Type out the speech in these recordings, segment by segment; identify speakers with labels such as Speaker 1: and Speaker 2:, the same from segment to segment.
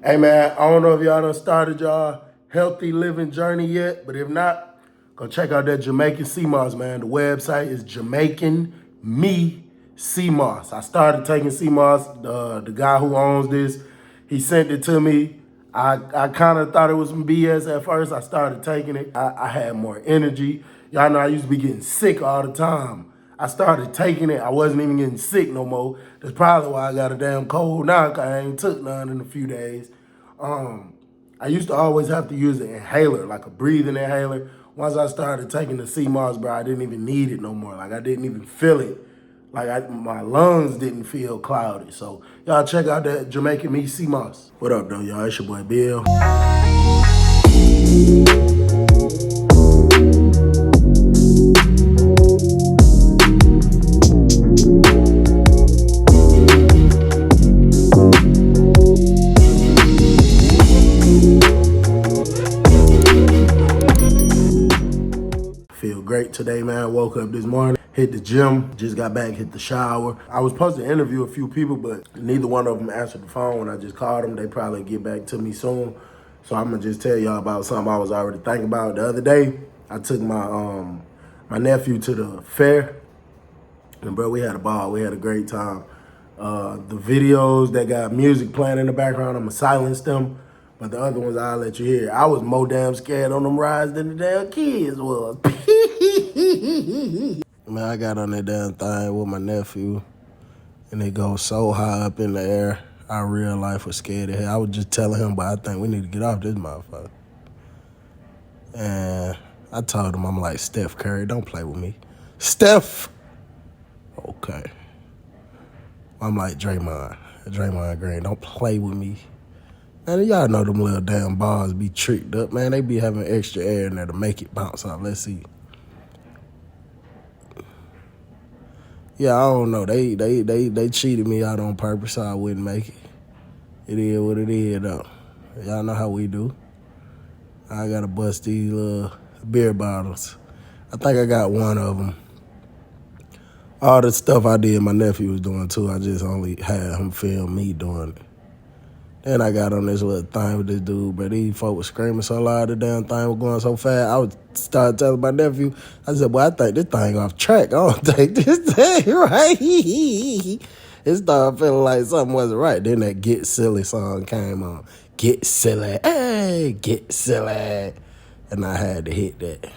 Speaker 1: Hey man, I don't know if y'all done started y'all healthy living journey yet, but if not, go check out that Jamaican sea moss, man. The website is Jamaican Me Sea Moss. I started taking sea moss. The guy who owns this, he sent it to me. I kind of thought it was some BS at first. I started taking it. I had more energy. Y'all know I used to be getting sick all the time. I started taking it. I wasn't even getting sick no more. That's probably why I got a damn cold now, because I ain't took none in a few days. I used to always have to use an inhaler, like a breathing inhaler. Once I started taking the sea moss, bro, I didn't even need it no more. Like, I didn't even feel it. Like, my lungs didn't feel cloudy. So, y'all check out that Jamaican Me Sea Moss. What up, though, y'all? It's your boy, Bill. Feel great today, man. Woke up this morning, hit the gym, just got back, hit the shower. I was supposed to interview a few people, but neither one of them answered the phone when I just called them. They probably get back to me soon. So I'm gonna just tell y'all about something I was already thinking about. The other day, I took my nephew to the fair, and bro, we had a ball. We had a great time. The videos that got music playing in the background, I'm gonna silence them. But the other ones, I'll let you hear. I was more damn scared on them rides than the damn kids was. Man, I got on that damn thing with my nephew, and it goes so high up in the air. I real life was scared of hell. I was just telling him, but I think we need to get off this motherfucker. And I told him, I'm like, Steph Curry, don't play with me. Steph! Okay. I'm like Draymond Green, don't play with me. Man, y'all know them little damn balls be tricked up, man. They be having extra air in there to make it bounce out. Let's see. Yeah, I don't know. They cheated me out on purpose so I wouldn't make it. It is what it is, though. Y'all know how we do. I gotta bust these little beer bottles. I think I got one of them. All the stuff I did, my nephew was doing too. I just only had him film me doing it. Then I got on this little thing with this dude, but these folks was screaming so loud, the damn thing was going so fast. I would start telling my nephew, I said, boy, I think this thing off track. I don't think this thing right. It started feeling like something wasn't right. Then that Get Silly song came on. Get silly, hey, get silly. And I had to hit that.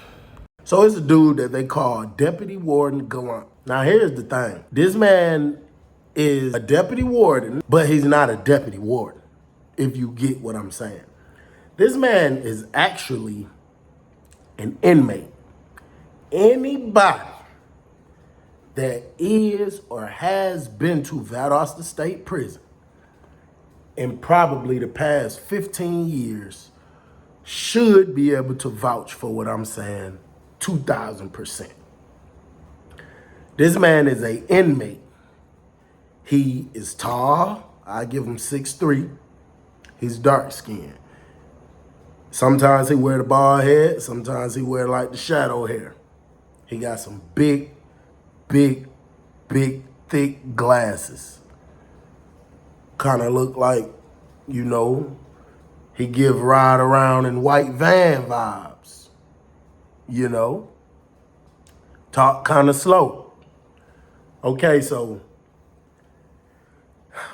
Speaker 1: So it's a dude that they call Deputy Warden Galont. Now here's the thing. This man is a deputy warden, but he's not a deputy warden, if you get what I'm saying. This man is actually an inmate. Anybody that is or has been to Valdosta State Prison in probably the past 15 years should be able to vouch for what I'm saying 2,000%. This man is an inmate. He is tall. I give him 6'3". He's dark skinned. Sometimes he wear the bald head. Sometimes he wear like the shadow hair. He got some big, thick glasses. Kind of look like, you know, he give ride around in white van vibes. You know? Talk kind of slow. Okay, so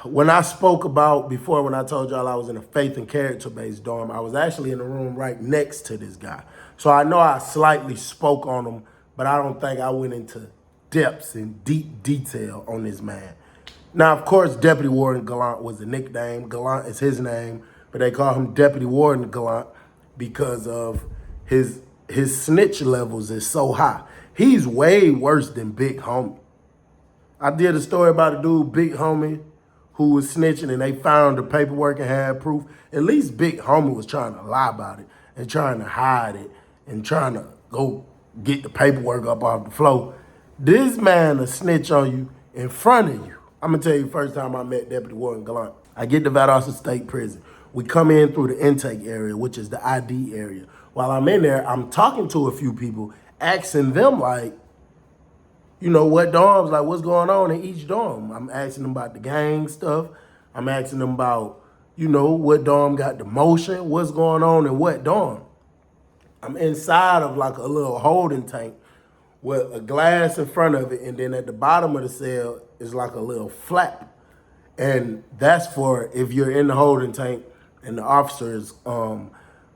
Speaker 1: when I spoke about before, when I told y'all I was in a faith and character-based dorm, I was actually in the room right next to this guy. So I know I slightly spoke on him, but I don't think I went into depths and deep detail on this man. Now, of course, Deputy Warden Galont was a nickname. Galont is his name, but they call him Deputy Warden Galont because of his snitch levels is so high. He's way worse than Big Homie. I did a story about a dude, Big Homie, who was snitching and they found the paperwork and had proof. At least Big Homie was trying to lie about it and trying to hide it and trying to go get the paperwork up off the floor. This man will snitch on you in front of you. I'm gonna tell you the first time I met Deputy Warden Galont. I get to Valdosta State Prison. We come in through the intake area, which is the ID area. While I'm in there, I'm talking to a few people, asking them like, you know, what dorms, like what's going on in each dorm. I'm asking them about the gang stuff. I'm asking them about, what dorm got the motion, what's going on in what dorm. I'm inside of like a little holding tank with a glass in front of it, and then at the bottom of the cell is like a little flap. And that's for if you're in the holding tank and the officer is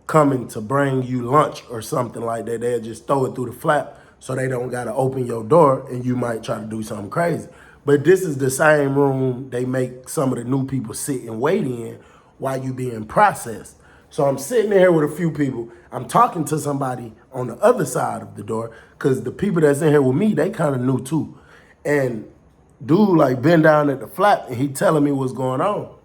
Speaker 1: coming to bring you lunch or something like that, they'll just throw it through the flap so they don't got to open your door and you might try to do something crazy. But this is the same room they make some of the new people sit and wait in while you being processed. So I'm sitting there with a few people. I'm talking to somebody on the other side of the door because the people that's in here with me, they kind of new too. And dude like been down at the flap and he telling me what's going on.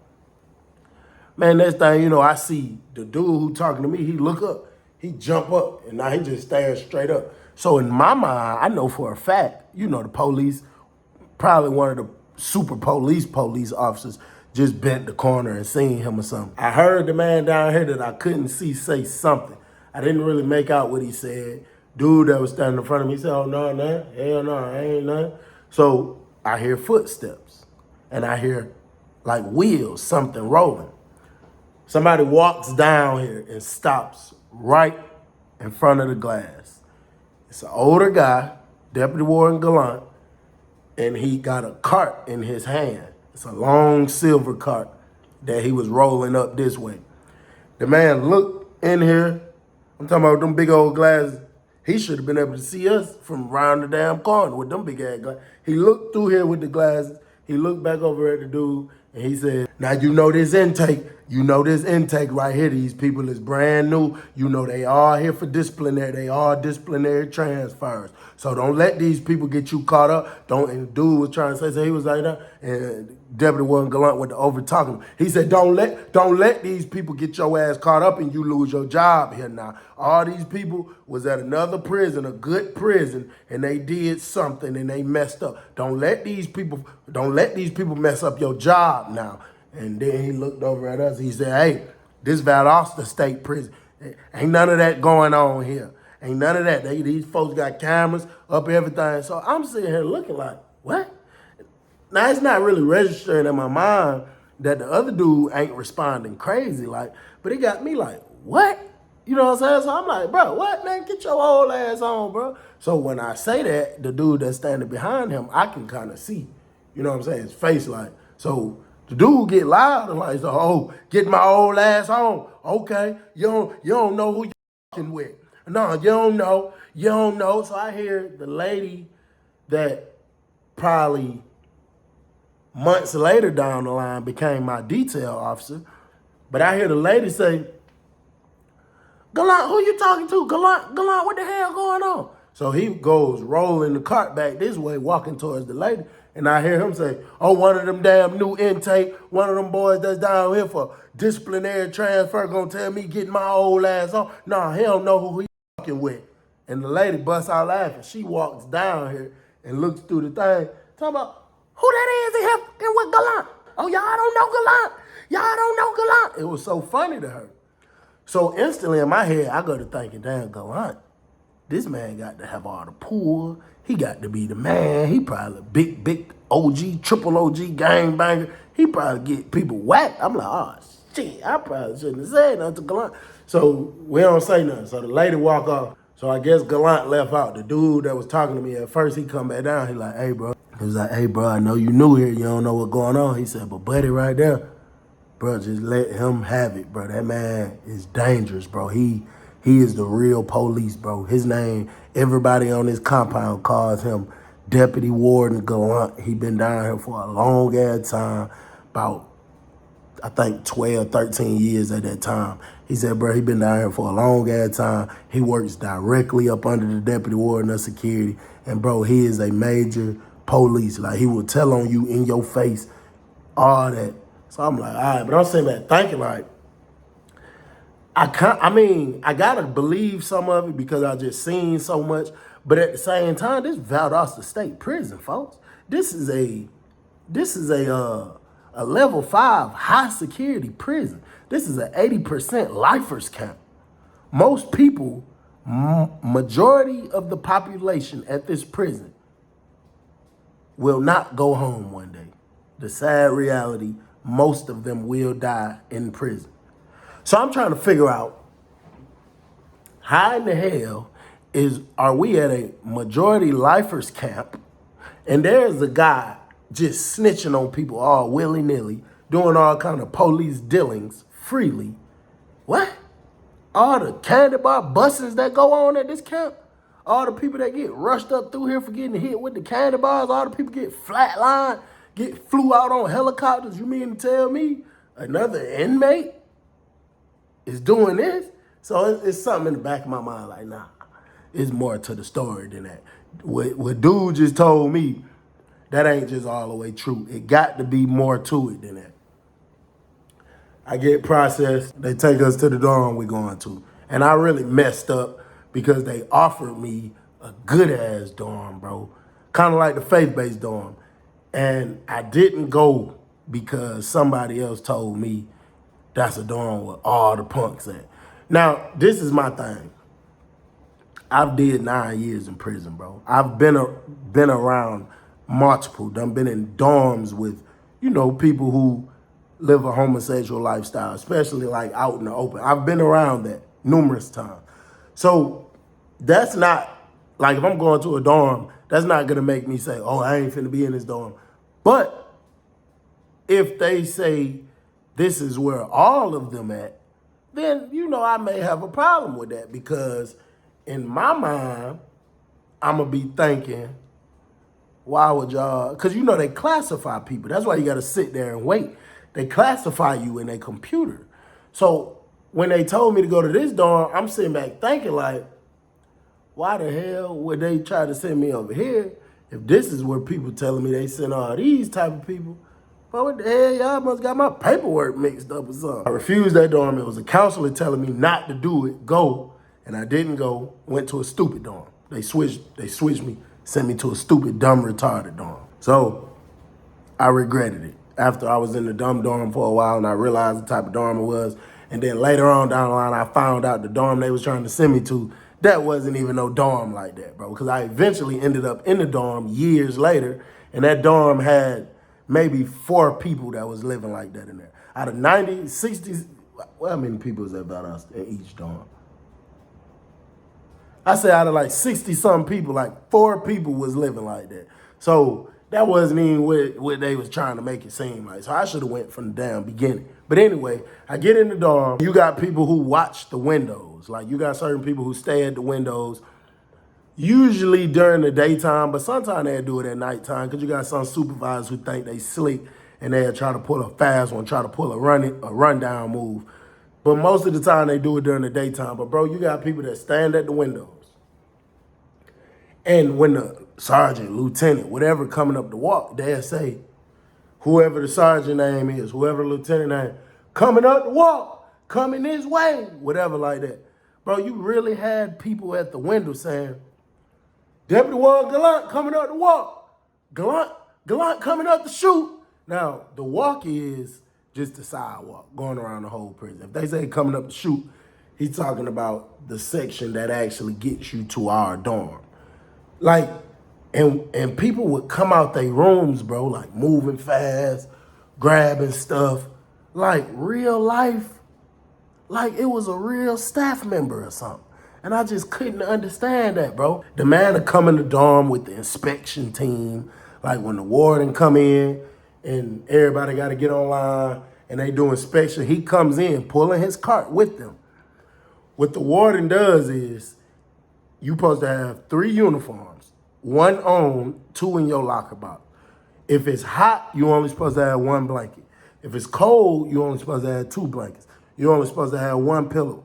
Speaker 1: Man, next thing you know, I see the dude who talking to me, he look up, he jump up, and now he just staring straight up. So in my mind, I know for a fact, the police, probably one of the super police officers just bent the corner and seen him or something. I heard the man down here that I couldn't see say something. I didn't really make out what he said. Dude that was standing in front of me said, "Oh, no, man, hell no, I ain't nothing." So I hear footsteps and I hear like wheels, something rolling. Somebody walks down here and stops right in front of the glass. It's an older guy, Deputy Warden Galont, and he got a cart in his hand. It's a long silver cart that he was rolling up this way. The man looked in here. I'm talking about them big old glasses. He should have been able to see us from around the damn corner with them big ass glasses. He looked through here with the glasses. He looked back over at the dude and he said, "Now this intake. This intake right here. These people is brand new. They all here for disciplinary. They all disciplinary transfers. So don't let these people get you caught up." And the dude was trying to say, so he was like that. And Deputy Warden Galont went to over talking to him. He said, don't let these people get your ass caught up and you lose your job here now. All these people was at another prison, a good prison, and they did something and they messed up. Don't let these people mess up your job now. And then he looked over at us. He said, "Hey, this Valdosta State Prison. Ain't none of that going on here. Ain't none of that. These folks got cameras up everything." So I'm sitting here looking like, what? Now, it's not really registering in my mind that the other dude ain't responding crazy, but it got me like, what? You know what I'm saying? So I'm like, bro, what, man? Get your old ass on, bro. So when I say that, the dude that's standing behind him, I can kind of see, you know what I'm saying, his face so the dude get loud and so, "Oh, get my old ass on." Okay, you don't know who you fucking with. No, you don't know. So I hear the lady that probably months later down the line became my detail officer. But I hear the lady say, "Galont, who you talking to? Galont, what the hell going on?" So he goes rolling the cart back this way, walking towards the lady. And I hear him say, "Oh, one of them damn new intake, one of them boys that's down here for disciplinary transfer gonna tell me getting my old ass on. Nah, he don't know who he fucking with." And the lady busts out laughing. She walks down here and looks through the thing, talking about, "Who that is in here with Galont? Oh, y'all don't know Galont. Y'all don't know Galont." It was so funny to her. So instantly in my head, I go to thinking, damn, Galont, this man got to have all the pull. He got to be the man. He probably big OG, triple OG gangbanger. He probably get people whacked. I'm like, oh, shit, I probably shouldn't have said nothing to Galont. So we don't say nothing. So the lady walk off. So I guess Galont left out. The dude that was talking to me at first, he come back down. He like, "Hey, bro." He was like, "Hey, bro, I know you new here. You don't know what's going on." He said, "But buddy right there, bro, just let him have it, bro. That man is dangerous, bro. He is the real police, bro. His name, everybody on his compound calls him Deputy Warden Galont. He been down here for a long ass time, about, I think, 12, 13 years at that time." He said, "Bro, he been down here for a long ass time. He works directly up under the Deputy Warden of Security. And, bro, he is a major police. Like, he will tell on you in your face, all that." So I'm like, all right. But I'm sitting back thinking, like, I gotta believe some of it because I just seen so much. But at the same time, this Valdosta State Prison, folks. This is a level 5 high security prison. This is an 80% lifers camp. Most people, majority of the population at this prison will not go home one day. The sad reality, most of them will die in prison. So I'm trying to figure out how in the hell are we at a majority lifers camp and there's a guy just snitching on people all willy-nilly, doing all kind of police dealings freely. What? All the candy bar bustings that go on at this camp, all the people that get rushed up through here for getting hit with the candy bars, all the people get flatlined, get flew out on helicopters. You mean to tell me another inmate is doing this? So it's something in the back of my mind like, nah, it's more to the story than that. What dude just told me, that ain't just all the way true. It got to be more to it than that. I get processed. They take us to the dorm we're going to. And I really messed up because they offered me a good-ass dorm, bro. Kind of like the faith-based dorm. And I didn't go because somebody else told me that's a dorm with all the punks at. Now, this is my thing. I've did 9 years in prison, bro. I've been around multiple. Done been in dorms with, people who live a homosexual lifestyle, especially like out in the open. I've been around that numerous times. So that's not, like if I'm going to a dorm, that's not gonna make me say, oh, I ain't finna be in this dorm. But if they say this is where all of them at, then, I may have a problem with that because in my mind, I'm gonna be thinking, why would y'all, because they classify people. That's why you gotta sit there and wait. They classify you in a computer. So when they told me to go to this dorm, I'm sitting back thinking like, why the hell would they try to send me over here if this is where people telling me they send all these type of people? But what the hell, y'all must got my paperwork mixed up or something. I refused that dorm. It was a counselor telling me not to do it, go, and I didn't go, went to a stupid dorm. They switched me, sent me to a stupid, dumb, retarded dorm. So I regretted it. After I was in the dumb dorm for a while and I realized the type of dorm it was. And then later on down the line, I found out the dorm they was trying to send me to, that wasn't even no dorm like that, bro. Because I eventually ended up in the dorm years later, and that dorm had maybe 4 people that was living like that in there. Out of 90, 60, well, how many people is that about us in each dorm? I say out of like 60-something people, like 4 people was living like that. So that wasn't even what they was trying to make it seem like. So I should have went from the damn beginning. But anyway, I get in the dorm. You got people who watch the windows. Like you got certain people who stay at the windows, usually during the daytime, but sometimes they'll do it at nighttime because you got some supervisors who think they slick and they'll try to pull a fast one, try to pull a rundown move. But most of the time they do it during the daytime. But bro, you got people that stand at the windows. And when the sergeant, lieutenant, whatever coming up to walk, they'll say, whoever the sergeant name is, whoever the lieutenant name, coming up to walk, coming this way, whatever like that. Bro, you really had people at the window saying, Deputy Warden Galont coming up to walk. Galont coming up to shoot. Now, the walk is just the sidewalk, going around the whole prison. If they say coming up to shoot, he's talking about the section that actually gets you to our dorm. Like, and people would come out their rooms, bro, like moving fast, grabbing stuff, like real life, like it was a real staff member or something. And I just couldn't understand that, bro. The man to come in the dorm with the inspection team, like when the warden come in and everybody got to get online and they do inspection, he comes in pulling his cart with them. What the warden does is, you supposed to have 3 uniforms, 1 on, 2 in your locker box. If it's hot, you only supposed to have 1 blanket. If it's cold, you only supposed to have 2 blankets. You only supposed to have 1 pillow.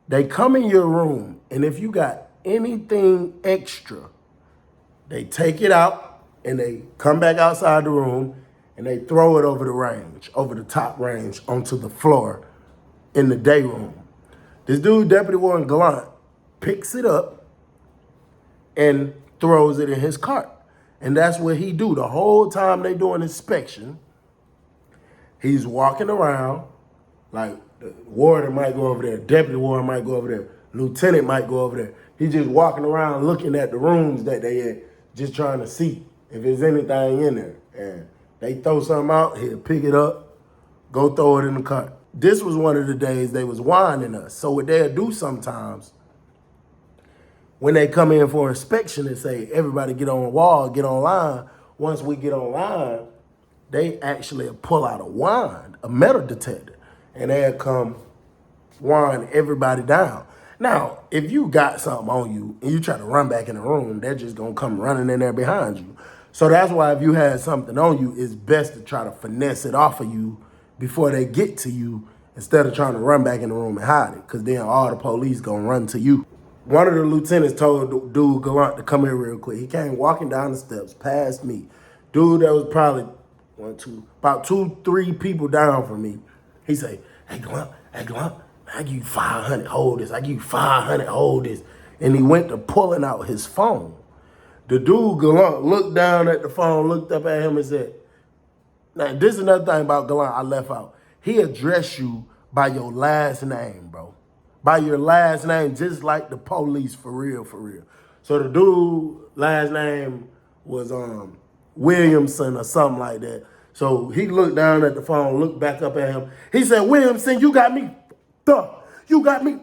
Speaker 1: They come in your room, and if you got anything extra, they take it out, and they come back outside the room, and they throw it over the range, over the top range, onto the floor in the day room. This dude, Deputy Warden Galont, picks it up and throws it in his cart. And that's what he do. The whole time they doing inspection, he's walking around, like the warden might go over there, deputy warden might go over there, lieutenant might go over there. He's just walking around looking at the rooms that they in, just trying to see if there's anything in there. And they throw something out, he'll pick it up, Go throw it in the cart. This was one of the days they was winding us. So what they'll do sometimes, when they come in for inspection and say, everybody get on the wall, get online, once we get online, they actually pull out a wand, a metal detector, and they'll come wind everybody down. Now, if you got something on you and you try to run back in the room, they're just gonna come running in there behind you. So that's why if you had something on you, it's best to try to finesse it off of you before they get to you instead of trying to run back in the room and hide it, because then all the police gonna run to you. One of the lieutenants told dude Galont to come here real quick. He came walking down the steps past me. Dude that was probably about 2-3 people down from me. He say, hey Galont, I give you 500, hold this. I give you 500, hold this. And he went to pulling out his phone. The dude, Galont, looked down at the phone, looked up at him and said, now, this is another thing about Galont I left out. He addressed you by your last name, bro. By your last name, just like the police, for real, for real. So the dude, last name was Williamson or something like that. So he looked down at the phone, looked back up at him. He said, Williamson, you got me up. You got me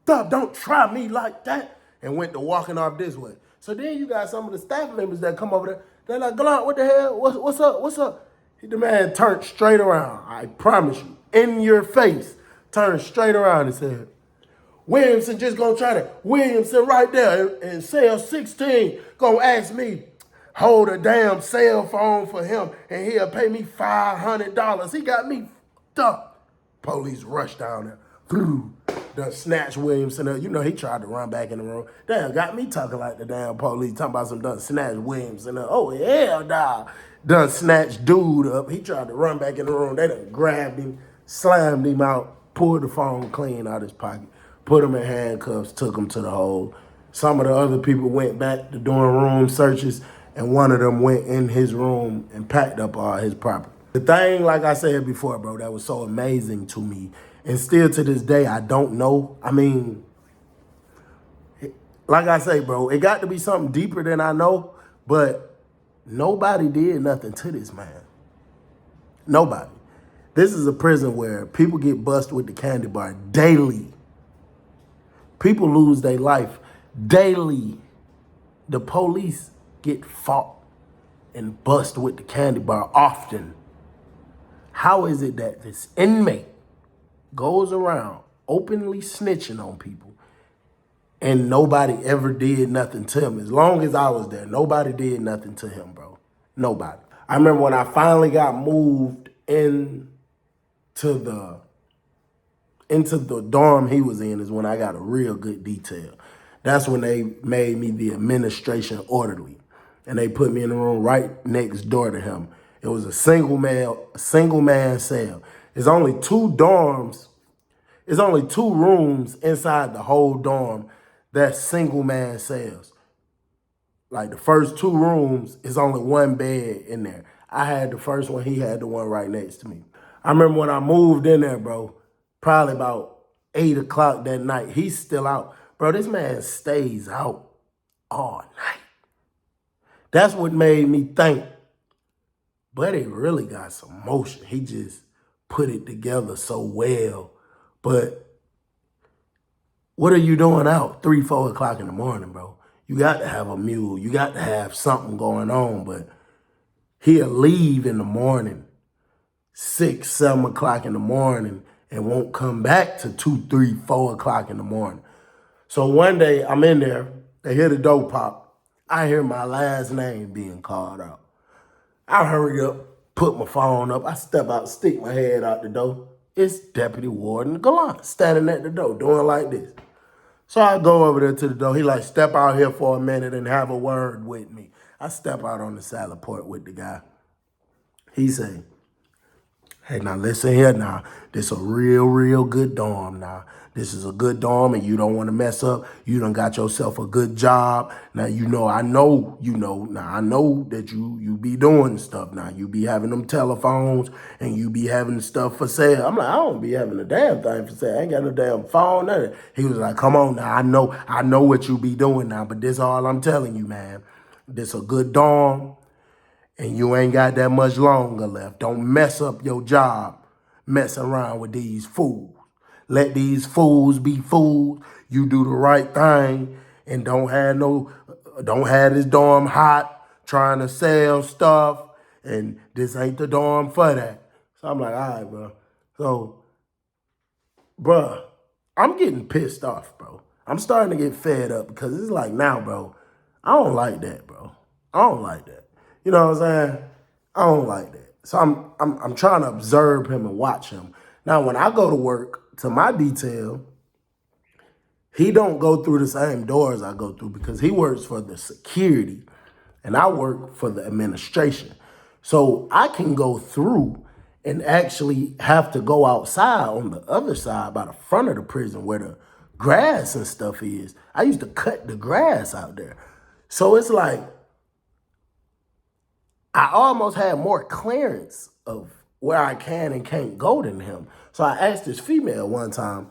Speaker 1: up. Don't try me like that. And went to walking off this way. So then you got some of the staff members that come over there. They're like, Galont, what the hell? What's up? What's up? The man turned straight around. I promise you. In your face. Turned straight around and said, Williamson just gonna try to, Williamson right there in cell 16 gonna ask me, hold a damn cell phone for him and he'll pay me $500. He got me up. Police rushed down there. Done snatched Williamson up. You know, he tried to run back in the room. Damn, got me talking like the damn police, talking about some done snatched Williamson up. Oh, hell nah. Done snatched dude up. He tried to run back in the room. They done grabbed him, slammed him out, pulled the phone clean out his pocket, put him in handcuffs, took him to the hole. Some of the other people went back to doing room searches, and one of them went in his room and packed up all his property. The thing, like I said before, bro, that was so amazing to me, and still to this day, I don't know. I mean, like I say, bro, it got to be something deeper than I know, but nobody did nothing to this man. Nobody. This is a prison where people get busted with the candy bar daily. People lose their life daily. The police get fought and bust with the candy bar often. How is it that this inmate goes around openly snitching on people and nobody ever did nothing to him? As long as I was there, nobody did nothing to him, bro. Nobody. I remember when I finally got moved into the dorm he was in is when I got a real good detail. That's when they made me the administration orderly. And they put me in the room right next door to him. It was a single man cell. There's only 2 dorms. There's only 2 rooms inside the whole dorm that's single man cells. Like the first 2 rooms is only 1 bed in there. I had the first one, he had the one right next to me. I remember when I moved in there, bro, probably about 8 o'clock that night, he's still out. Bro, this man stays out all night. That's what made me think, but he really got some motion. He just put it together so well. But what are you doing out 3, 4 o'clock in the morning, bro? You got to have a mule. You got to have something going on. But he'll leave in the morning, 6, 7 o'clock in the morning, and won't come back to 2, 3, 4 o'clock in the morning. So one day I'm in there, they hear the door pop. I hear my last name being called out. I hurry up, put my phone up. I step out, stick my head out the door. It's Deputy Warden Galont standing at the door doing like this. So I go over there to the door. He like, step out here for a minute and have a word with me. I step out on the salad port with the guy. He say, hey, now listen here now. This a real good dorm now. This is a good dorm and you don't want to mess up. You done got yourself a good job. Now, I know that you be doing stuff now. You be having them telephones and you be having stuff for sale. I'm like, I don't be having a damn thing for sale. I ain't got no damn phone, nothing. He was like, come on now. I know what you be doing now, but this all I'm telling you, man. This a good dorm and you ain't got that much longer left. Don't mess up your job. messing around with these fools. Let these fools be fools. You do the right thing and don't have this dorm hot trying to sell stuff. And this ain't the dorm for that. So I'm like, all right, bro. So, bruh, I'm getting pissed off, bro. I'm starting to get fed up because it's like now, bro, I don't like that, bro. I don't like that. You know what I'm saying? I don't like that. So I'm trying to observe him and watch him. Now, when I go to work, to my detail, he don't go through the same doors I go through because he works for the security and I work for the administration. So I can go through and actually have to go outside on the other side by the front of the prison where the grass and stuff is. I used to cut the grass out there. So it's like, I almost had more clearance of where I can and can't go than him. So I asked this female one time,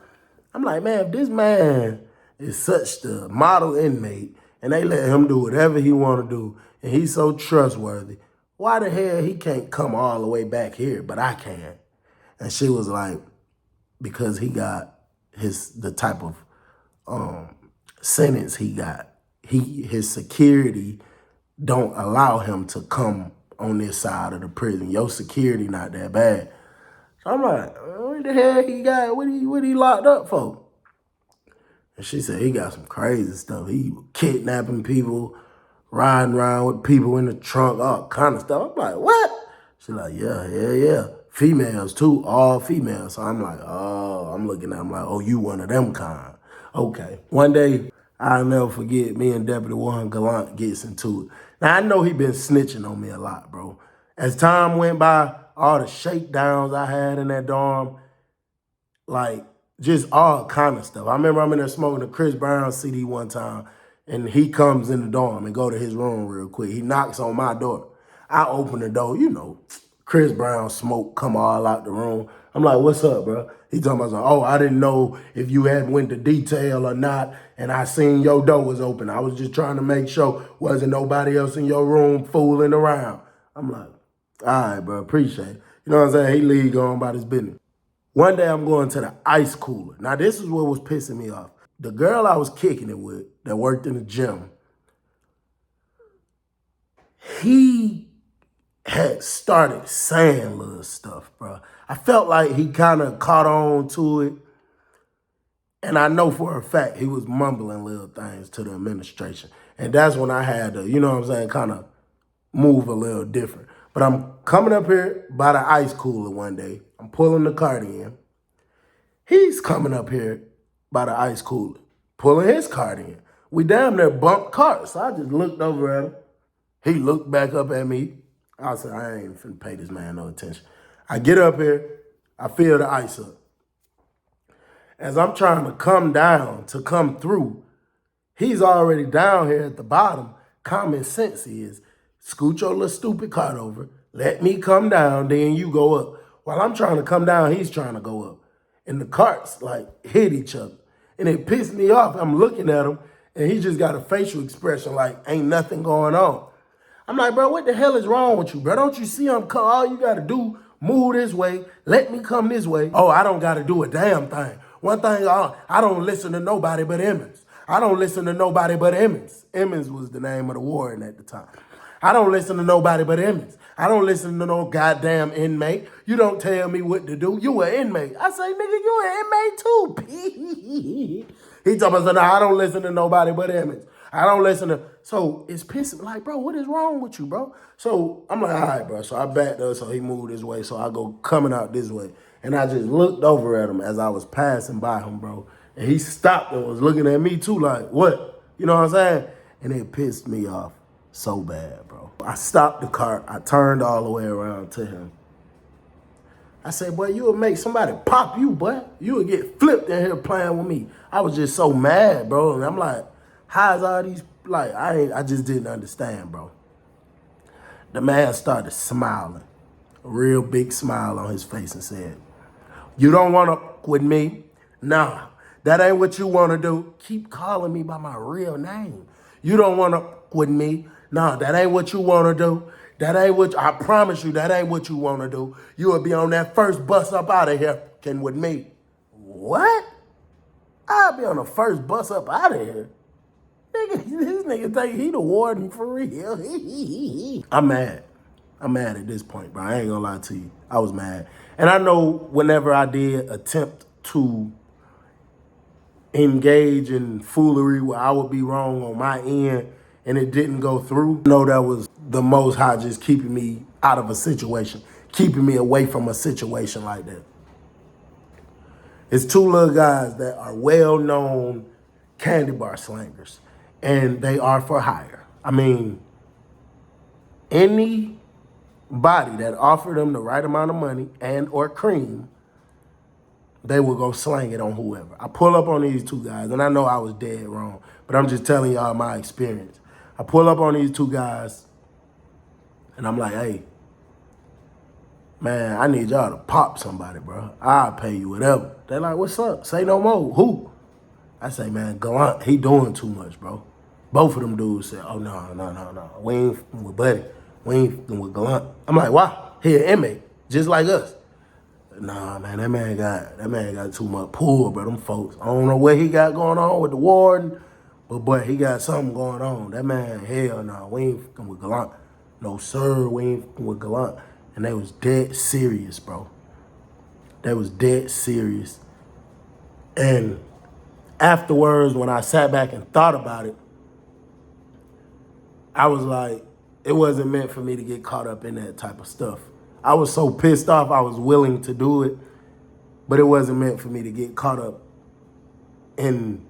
Speaker 1: I'm like, man, if this man is such the model inmate and they let him do whatever he want to do and he's so trustworthy, why the hell he can't come all the way back here, but I can? And she was like, because he got the type of sentence he got. His security don't allow him to come on this side of the prison. Your security not that bad. So I'm like, what the hell he got? What he locked up for? And she said he got some crazy stuff. He kidnapping people, riding around with people in the trunk, all kind of stuff. I'm like, what? She's like, yeah. Females too, all females. So I'm like, oh, I'm looking at him like, oh, you one of them kind. Okay. One day, I'll never forget, me and Deputy Warden Galont gets into it. Now, I know he been snitching on me a lot, bro. As time went by, all the shakedowns I had in that dorm, like, just all kind of stuff. I remember I'm in there smoking a Chris Brown CD one time, and he comes in the dorm and go to his room real quick. He knocks on my door. I open the door, you know, Chris Brown smoke come all out the room. I'm like, what's up, bro? He talking about, oh, I didn't know if you had went to detail or not, and I seen your door was open. I was just trying to make sure wasn't nobody else in your room fooling around. I'm like, all right, bro, appreciate it. You know what I'm saying? He leave going about his business. One day I'm going to the ice cooler. Now, this is what was pissing me off. The girl I was kicking it with that worked in the gym, he had started saying little stuff, bro. I felt like he kind of caught on to it. And I know for a fact he was mumbling little things to the administration. And that's when I had to, you know what I'm saying, kind of move a little different. But I'm coming up here by the ice cooler one day. I'm pulling the cart in. He's coming up here by the ice cooler, pulling his cart in. We damn near bumped carts. So I just looked over at him. He looked back up at me. I said, I ain't finna pay this man no attention. I get up here. I fill the ice up. As I'm trying to come down, to come through, he's already down here at the bottom. Common sense is, scoot your little stupid cart over, let me come down, then you go up. While I'm trying to come down, he's trying to go up. And the carts, like, hit each other. And it pissed me off. I'm looking at him, and he just got a facial expression like, ain't nothing going on. I'm like, bro, what the hell is wrong with you, bro? Don't you see I'm coming? All you got to do, move this way, let me come this way. Oh, I don't got to do a damn thing. One thing, I don't listen to nobody but Emmons. I don't listen to nobody but Emmons. Emmons was the name of the warden at the time. I don't listen to nobody but Emmons. I don't listen to no goddamn inmate. You don't tell me what to do. You an inmate. I say, nigga, you an inmate too. He talking about, no, I don't listen to nobody but Emmons. I don't listen to, so it's pissing, like, bro, what is wrong with you, bro? So I'm like, all right, bro. So I backed up, so he moved his way, so I go coming out this way. And I just looked over at him as I was passing by him, bro. And he stopped and was looking at me too, like, what? You know what I'm saying? And it pissed me off so bad, bro. I stopped the cart. I turned all the way around to him. I said, boy, you would make somebody pop you, boy. You would get flipped in here playing with me. I was just so mad, bro. And I'm like, how's all these, like, I just didn't understand, bro. The man started smiling, a real big smile on his face, and said, you don't want to with me? Nah, that ain't what you want to do. Keep calling me by my real name. You don't want to with me? Nah, that ain't what you want to do. That ain't what, I promise you, that ain't what you want to do. You will be on that first bus up out of here with me. What? I'll be on the first bus up out of here. Nigga, this nigga think he the warden for real. I'm mad. I'm mad at this point, bro. I ain't gonna lie to you. I was mad. And I know whenever I did attempt to engage in foolery where I would be wrong on my end and it didn't go through, I know that was the Most High just keeping me out of a situation, keeping me away from a situation like that. It's two little guys that are well-known candy bar slangers, and they are for hire. I mean, anybody that offered them the right amount of money and or cream, they will go slang it on whoever. I pull up on these two guys, and I know I was dead wrong, but I'm just telling y'all my experience. I pull up on these two guys, and I'm like, hey, man, I need y'all to pop somebody, bro. I'll pay you whatever. They're like, what's up? Say no more. Who? I say, man, Galont, he doing too much, bro. Both of them dudes said, oh, no. We ain't f***ing with Buddy. We ain't f***ing with Galont. I'm like, why? He an inmate, just like us. Nah, man, that man got too much pull, bro. Them folks, I don't know what he got going on with the warden, but he got something going on. That man, hell no, we ain't f***ing with Galont. No, sir, we ain't f***ing with Galont. And they was dead serious, bro. They was dead serious. And afterwards, when I sat back and thought about it, I was like, it wasn't meant for me to get caught up in that type of stuff. I was so pissed off, I was willing to do it, but it wasn't meant for me to get caught up in,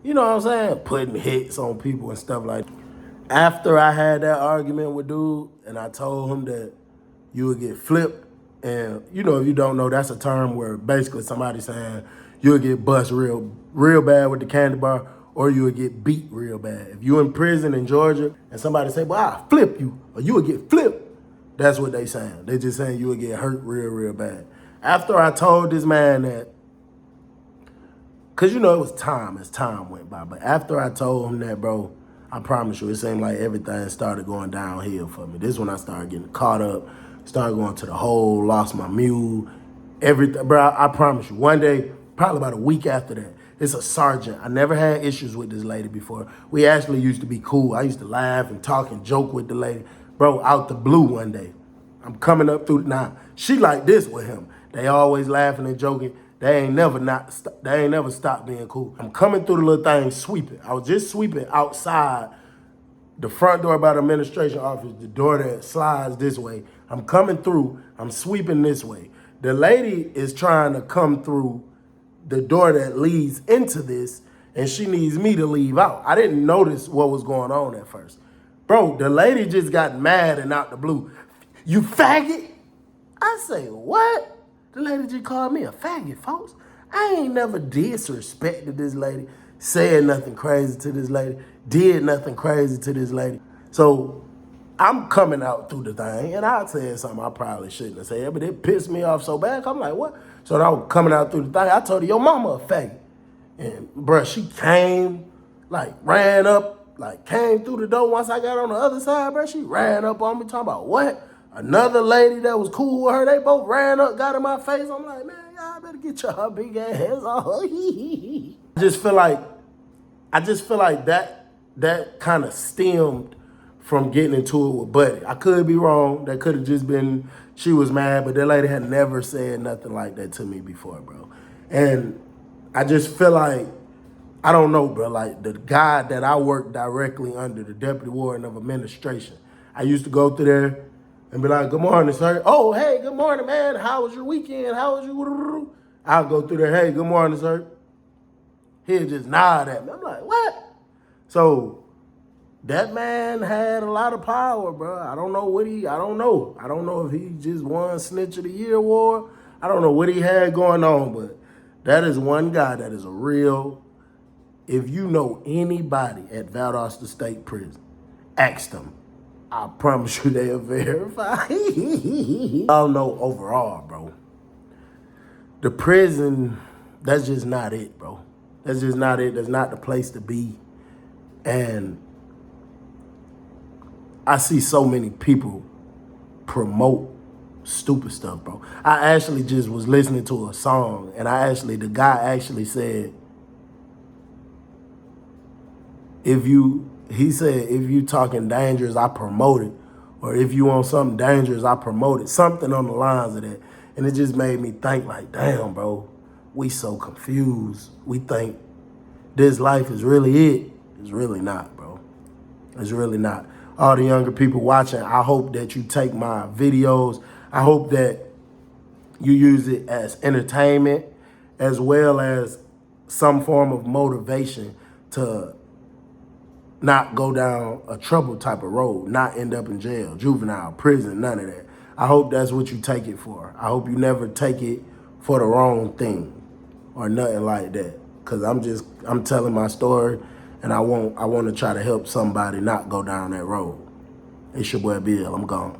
Speaker 1: you know what I'm saying, putting hits on people and stuff like that. After I had that argument with dude, and I told him that you would get flipped, and you know, if you don't know, that's a term where basically somebody's saying you'll get bust real bad with the candy bar, or you would get beat real bad. If you in prison in Georgia and somebody say, well, I'll flip you, or you would get flipped, that's what they saying. They just saying you would get hurt real bad. After I told this man that, because you know it was time as time went by, but after I told him that, bro, I promise you, it seemed like everything started going downhill for me. This is when I started getting caught up, started going to the hole, lost my mule, everything. Bro, I promise you, one day, probably about a week after that, it's a sergeant. I never had issues with this lady before. We actually used to be cool. I used to laugh and talk and joke with the lady. Bro, out the blue one day, I'm coming up through, now, she like this with him. They always laughing and joking. They ain't never stopped being cool. I'm coming through the little thing sweeping. I was just sweeping outside the front door by the administration office, the door that slides this way. I'm coming through, I'm sweeping this way. The lady is trying to come through the door that leads into this, and she needs me to leave out. I didn't notice what was going on at first. Bro, the lady just got mad and out the blue. You faggot? I say, what? The lady just called me a faggot, folks. I ain't never disrespected this lady, said nothing crazy to this lady, did nothing crazy to this lady. So I'm coming out through the thing, and I said something I probably shouldn't have said, but it pissed me off so bad. I'm like, what? So I was coming out through the thing. I told her, your mama a faggot. And, bruh, she came, like, ran up, like, came through the door. Once I got on the other side, bruh, she ran up on me, talking about what? Another lady that was cool with her, they both ran up, got in my face. I'm like, man, y'all better get your big ass off. I just feel like that kind of stemmed from getting into it with Buddy. I could be wrong. That could have just been, she was mad, but that lady had never said nothing like that to me before, bro. And I just feel like, I don't know, bro, like the guy that I worked directly under, the Deputy Warden of Administration, I used to go through there and be like, good morning, sir. Oh, hey, good morning, man. How was your weekend? How was you? I'll go through there, hey, good morning, sir. He'll just nod at me. I'm like, what? So that man had a lot of power, bro. I don't know if he just won Snitch of the Year award. I don't know what he had going on, but that is one guy that is a real, if you know anybody at Valdosta State Prison, ask them. I promise you they'll verify. I don't know overall, bro. The prison, that's just not it, bro. That's just not it. That's not the place to be. And I see so many people promote stupid stuff, bro. I actually just was listening to a song, and the guy actually said, he said, if you talking dangerous, I promote it. Or if you want something dangerous, I promote it. Something on the lines of that. And it just made me think like, damn, bro, we so confused. We think this life is really it. It's really not, bro. It's really not. All the younger people watching, I hope that you take my videos. I hope that you use it as entertainment as well as some form of motivation to not go down a trouble type of road, not end up in jail, juvenile, prison, none of that. I hope that's what you take it for. I hope you never take it for the wrong thing or nothing like that. Cause I'm telling my story, and I want to try to help somebody not go down that road. It's your boy Bill, I'm gone.